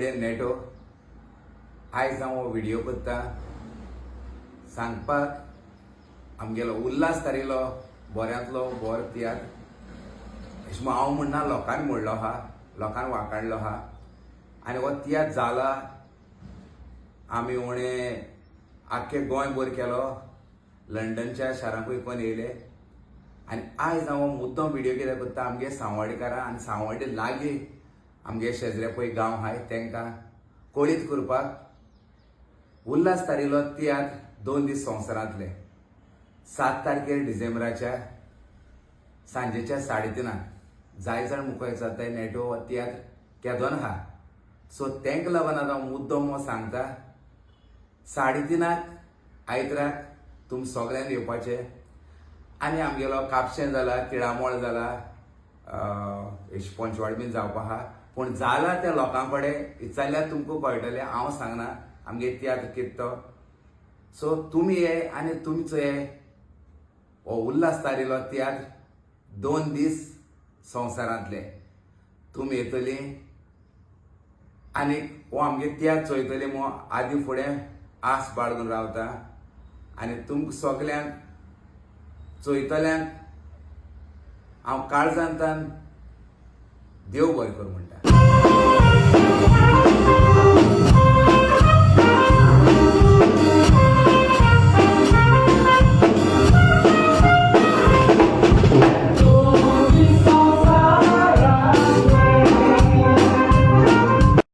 कडेन नेटो आयज हांव व्हिडिओ करता सांगपाक आमगेलो उल्हास तारिलो बऱ्यांतलो बोर तियात्र अशें हांव म्हणना लोकांनी म्हणलो आहा, लोकांनी वाखाणलो आहा आनी हो तियात्र जाला आमी उणें आख्खे गोंयभर केलो, लंडनच्या शारांकूय कोण येयले आनी आयज हांव मुद्दम व्हिडिओ कित्याक करता आमगे सांवड्डेकारां आनी सांवड्डे लागीं आमगे शेजरे पळय गांव आहाय तांकां कळीत करपाक उल्हास तारिलो तियात्र 2 दीस संवसारांतले 7 तारखेर डिसेंबराच्या सांजेच्या 3:30 जाय जाण मुखार येता नेटो हो तियात्र केदोन आहा. सो तांकां लागून आतां हांव मुद्दम हो सांगता 3:30 आयताराक तुम सगळ्यांनी येवपाचें आनी आमगेलो कापशें जाला, तिळामोळ जाला, पंचवाड बीन जावपा आहा पूण जाला त्या लोकां कडेन विचारल्यार तुमकां कळटलें, हांव सांगना आमगे तियात्र कितें तो. सो तुमी ये आनी तुमचो ये हो उल्हास तारिलो तियात्र 2 दीस संवसारांतले तुमी येतली आनी हो आमगे तियात्र चोयतले मो आदी फुडें आस बाळगून रावता आनी तुमकां सगल्यांक चोयतल्यांक हांव काळजांतल्यान देव बरें करूं म्हणटा.